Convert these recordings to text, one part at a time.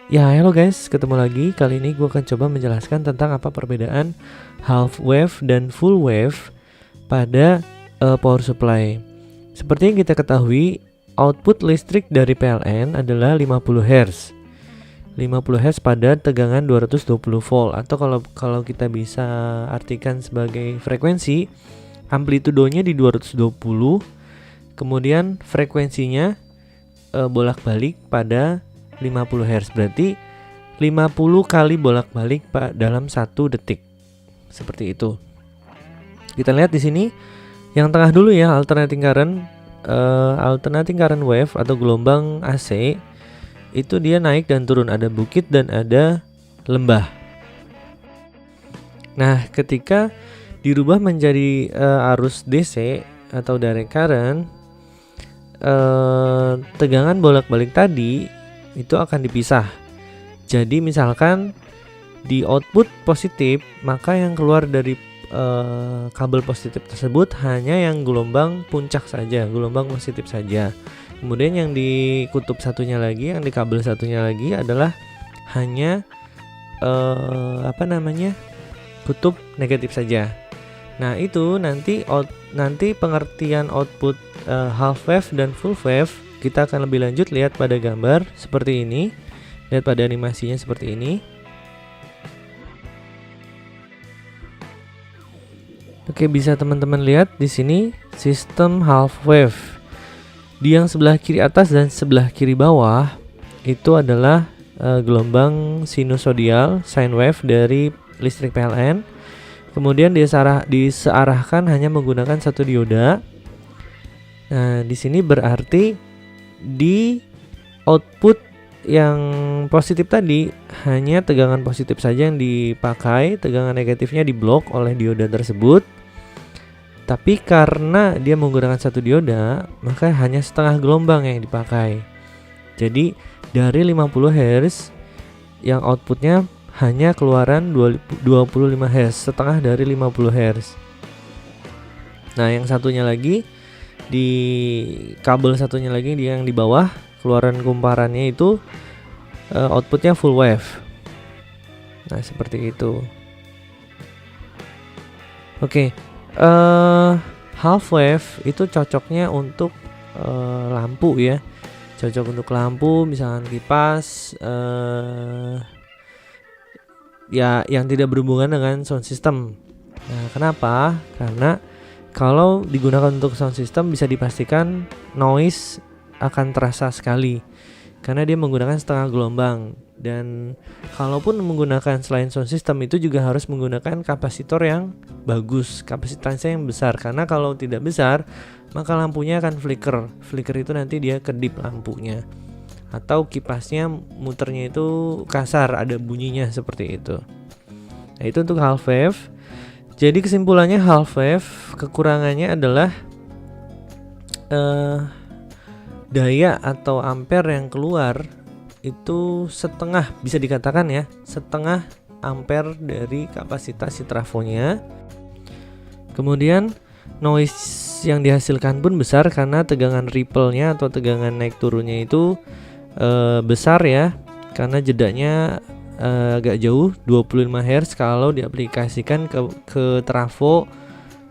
Ya, halo guys, ketemu lagi. Kali ini gue akan coba menjelaskan tentang apa perbedaan half wave dan full wave pada power supply. Seperti yang kita ketahui, output listrik dari PLN adalah 50 Hz. 50 Hz pada tegangan 220 volt, atau kalau kita bisa artikan sebagai frekuensi, amplitudonya di 220, kemudian frekuensinya bolak-balik pada 50 Hz, berarti 50 kali bolak-balik dalam 1 detik. Seperti itu. Kita lihat di sini yang tengah dulu ya, alternating current wave atau gelombang AC. Itu dia naik dan turun, ada bukit dan ada lembah. Nah, ketika dirubah menjadi arus DC atau direct current, tegangan bolak-balik tadi itu akan dipisah. Jadi misalkan di output positif, maka yang keluar dari kabel positif tersebut hanya yang gelombang puncak saja, gelombang positif saja. Kemudian yang di kutub satunya lagi, yang di kabel satunya lagi adalah hanya kutub negatif saja. Nah, itu nanti pengertian output half wave dan full wave kita akan lebih lanjut lihat pada gambar seperti ini. Lihat pada animasinya seperti ini. Oke, bisa teman-teman lihat di sini sistem half wave. Di yang sebelah kiri atas dan sebelah kiri bawah itu adalah gelombang sinusodial sine wave dari listrik PLN. Kemudian disearahkan hanya menggunakan satu dioda. Nah, di sini berarti di output yang positif tadi hanya tegangan positif saja yang dipakai, tegangan negatifnya diblok oleh dioda tersebut. Tapi karena dia menggunakan satu dioda, maka hanya setengah gelombang yang dipakai. Jadi dari 50 Hz yang outputnya hanya keluaran 25 Hz, setengah dari 50 Hz. Nah, yang satunya lagi di kabel satunya lagi yang di bawah, keluaran kumparannya itu outputnya full wave. Nah, seperti itu. Oke, half wave itu cocoknya untuk lampu ya, cocok untuk lampu, misalkan kipas, ya yang tidak berhubungan dengan sound system. Nah, kenapa? Karena kalau digunakan untuk sound system bisa dipastikan noise akan terasa sekali karena dia menggunakan setengah gelombang. Dan kalaupun menggunakan selain sound system itu juga harus menggunakan kapasitor yang bagus, kapasitasnya yang besar, karena kalau tidak besar maka lampunya akan flicker. Flicker itu nanti dia kedip lampunya, atau kipasnya muternya itu kasar, ada bunyinya seperti itu. Nah, itu untuk half wave. Jadi kesimpulannya, half wave kekurangannya adalah daya atau ampere yang keluar itu setengah, bisa dikatakan ya, setengah ampere dari kapasitas si trafonya. Kemudian noise yang dihasilkan pun besar karena tegangan ripple-nya atau tegangan naik turunnya itu besar ya, karena jedanya agak jauh, 25 Hz kalau diaplikasikan ke trafo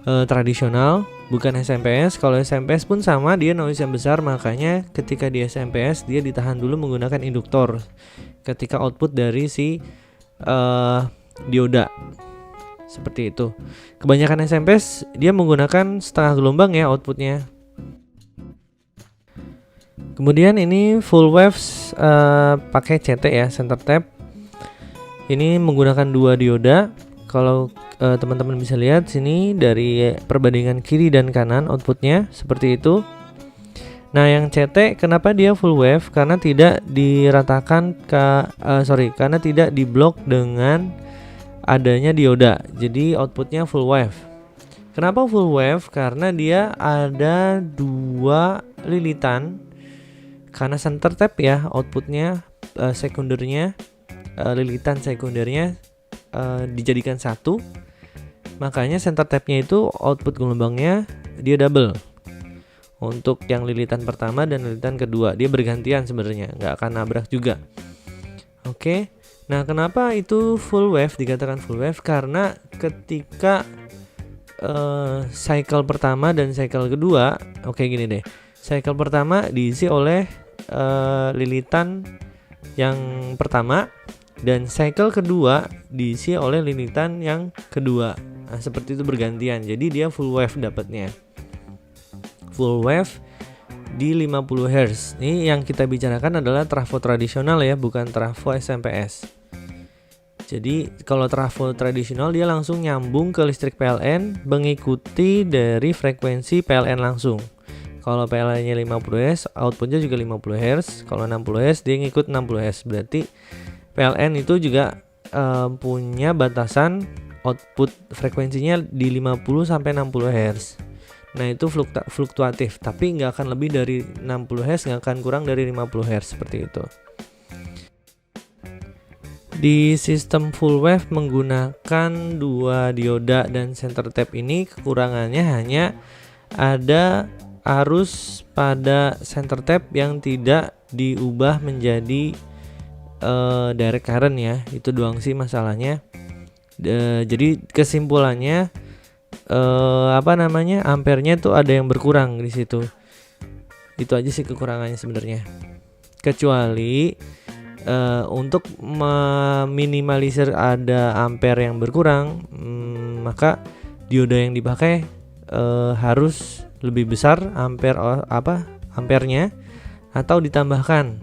tradisional, bukan SMPS. Kalau SMPS pun sama, dia noise yang besar, makanya ketika di SMPS dia ditahan dulu menggunakan induktor ketika output dari si dioda. Seperti itu. Kebanyakan SMPS dia menggunakan setengah gelombang ya outputnya. Kemudian ini full waves pakai CT ya, center tap. Ini menggunakan 2 dioda. Kalau teman-teman bisa lihat sini dari perbandingan kiri dan kanan outputnya seperti itu. Nah, yang CT kenapa dia full wave? Karena tidak diratakan karena tidak diblok dengan adanya dioda. Jadi outputnya full wave. Kenapa full wave? Karena dia ada 2 lilitan. Karena center tap ya, outputnya sekundernya, lilitan sekundernya dijadikan satu. Makanya center tapnya itu output gelombangnya dia double. Untuk yang lilitan pertama dan lilitan kedua dia bergantian sebenarnya, nggak akan nabrak juga. Oke. Nah, kenapa itu full wave dikatakan full wave? Karena ketika cycle pertama dan cycle kedua, oke gini deh. Cycle pertama diisi oleh lilitan yang pertama dan cycle kedua diisi oleh lilitan yang kedua. Nah, seperti itu bergantian. Jadi dia full wave dapatnya. Full wave di 50 Hz. Ini yang kita bicarakan adalah trafo tradisional ya, bukan trafo SMPS. Jadi kalau trafo tradisional dia langsung nyambung ke listrik PLN mengikuti dari frekuensi PLN langsung. Kalau PLN-nya 50 Hz, outputnya juga 50 Hz. Kalau 60 Hz dia ngikut 60 Hz. Berarti PLN itu juga punya batasan output frekuensinya di 50 sampai 60 Hz. Nah, itu fluktuatif, tapi nggak akan lebih dari 60 Hz, nggak akan kurang dari 50 Hz seperti itu. Di sistem full wave menggunakan 2 dioda dan center tap ini kekurangannya hanya ada arus pada center tap yang tidak diubah menjadi direct current ya. Itu doang sih masalahnya. Jadi kesimpulannya ampernya tuh ada yang berkurang di situ. Itu aja sih kekurangannya sebenarnya. Kecuali untuk meminimalisir ada ampere yang berkurang, maka dioda yang dipakai harus lebih besar ampernya atau ditambahkan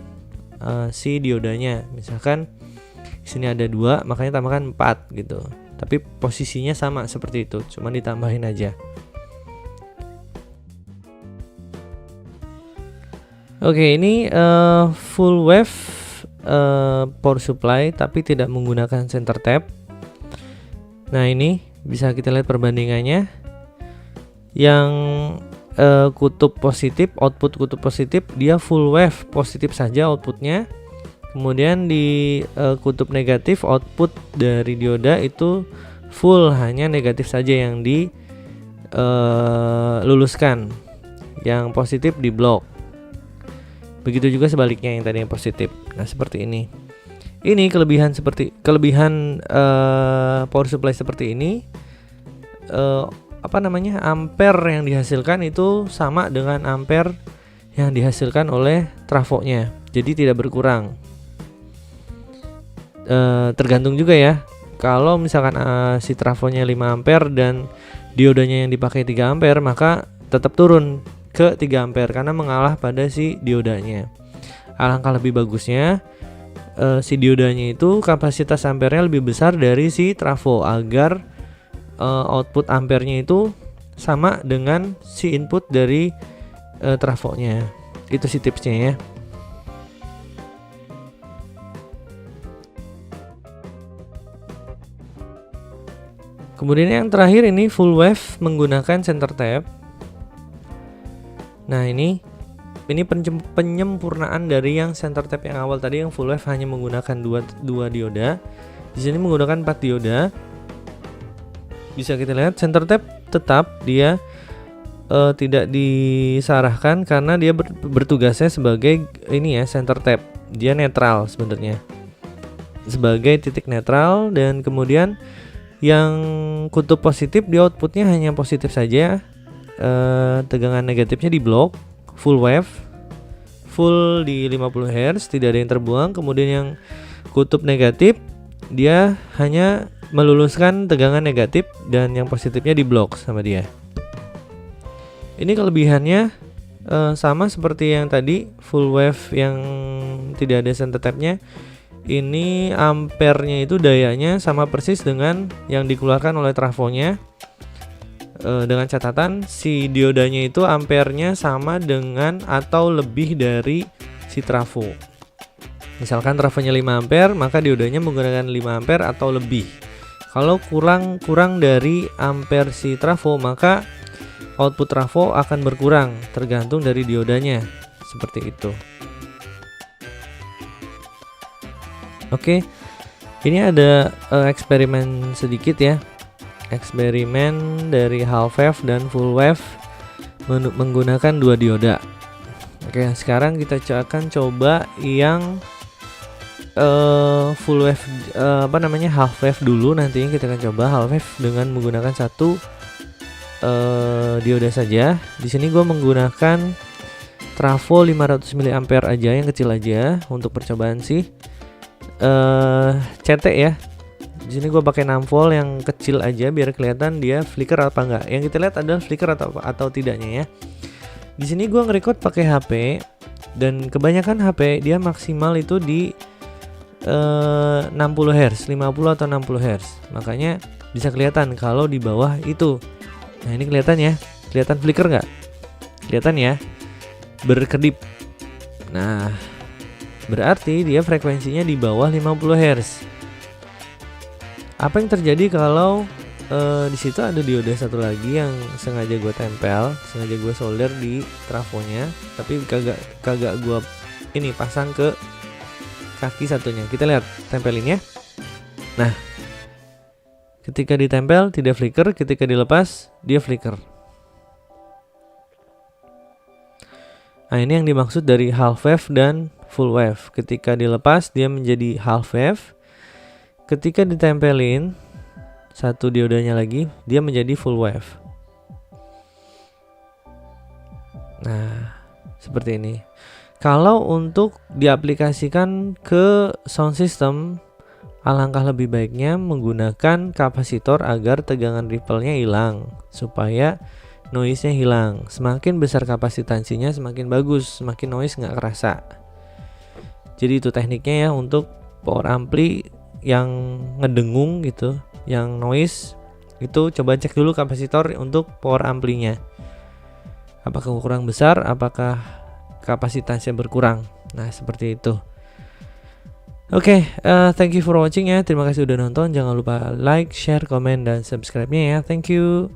si diodanya. Misalkan sini ada 2, makanya tambahkan 4 gitu. Tapi posisinya sama seperti itu, cuma ditambahin aja. Oke, ini full wave power supply tapi tidak menggunakan center tap. Nah, ini bisa kita lihat perbandingannya. Yang kutub positif, output kutub positif dia full wave positif saja outputnya. Kemudian di kutub negatif output dari dioda itu full, hanya negatif saja yang diluluskan. Yang positif di blok. Begitu juga sebaliknya yang tadi yang positif. Nah, seperti ini. Ini kelebihan power supply seperti ini. Ampere yang dihasilkan itu sama dengan ampere yang dihasilkan oleh trafonya. Jadi tidak berkurang. Tergantung juga ya. Kalau misalkan si trafonya 5 ampere dan diodanya yang dipakai 3 ampere, maka tetap turun ke 3 ampere karena mengalah pada si diodanya. Alangkah lebih bagusnya si diodanya itu kapasitas ampernya lebih besar dari si trafo agar output ampernya itu sama dengan si input dari trafonya. Itu sih tipsnya ya. Kemudian yang terakhir ini full wave menggunakan center tap. Nah, ini penyempurnaan dari yang center tap yang awal tadi yang full wave hanya menggunakan dua dioda. Di sini menggunakan 4 dioda. Bisa kita lihat center tap tetap dia tidak disarahkan karena dia bertugasnya sebagai ini ya, center tap. Dia netral sebenarnya. Sebagai titik netral, dan kemudian yang kutub positif di outputnya hanya positif saja. Tegangan negatifnya di blok, full wave, full di 50 Hz, tidak ada yang terbuang. Kemudian yang kutub negatif dia hanya meluluskan tegangan negatif dan yang positifnya di blok sama dia. Ini kelebihannya sama seperti yang tadi full wave yang tidak ada center tap-nya. Ini ampernya itu dayanya sama persis dengan yang dikeluarkan oleh trafonya. Dengan catatan si diodanya itu ampernya sama dengan atau lebih dari si trafo. Misalkan trafonya 5 ampere, maka diodanya menggunakan 5 ampere atau lebih. Kalau kurang dari ampere si trafo, maka output trafo akan berkurang tergantung dari diodanya. Seperti itu. Oke. Ini ada eksperimen sedikit ya. Eksperimen dari half wave dan full wave menggunakan 2 dioda. Oke, sekarang kita akan coba yang full wave half wave dulu. Nantinya kita akan coba half wave dengan menggunakan satu dioda saja. Di sini gue menggunakan trafo 500 mA aja, yang kecil aja untuk percobaan sih. CT ya. Di sini gue pakai 6 volt yang kecil aja biar kelihatan dia flicker apa enggak. Yang kita lihat adalah flicker atau tidaknya ya. Di sini gue nge-record pakai HP, dan kebanyakan HP dia maksimal itu di 60 Hz, 50 atau 60 Hz. Makanya bisa kelihatan kalau di bawah itu. Nah, ini kelihatan ya. Kelihatan flicker nggak? Kelihatan ya. Berkedip. Nah, berarti dia frekuensinya di bawah 50 Hz. Apa yang terjadi kalau di situ ada dioda satu lagi yang sengaja gue tempel, sengaja gue solder di trafonya, tapi kagak gue ini pasang ke kaki satunya. Kita lihat tempelinnya. Nah, ketika ditempel tidak flicker, ketika dilepas dia flicker. Nah, ini yang dimaksud dari half wave dan full wave. Ketika dilepas dia menjadi half wave. Ketika ditempelin satu diodanya lagi, dia menjadi full wave. Nah, seperti ini. Kalau untuk diaplikasikan ke sound system, alangkah lebih baiknya menggunakan kapasitor agar tegangan ripple-nya hilang, supaya noise-nya hilang. Semakin besar kapasitansinya semakin bagus, semakin noise nggak kerasa. Jadi itu tekniknya ya untuk power ampli yang ngedengung gitu, yang noise itu. Coba cek dulu kapasitor untuk power amplinya, apakah kurang besar, apakah kapasitasnya berkurang. Nah, seperti itu. Oke, thank you for watching ya. Terima kasih udah nonton. Jangan lupa like, share, komen, dan subscribe-nya ya. Thank you.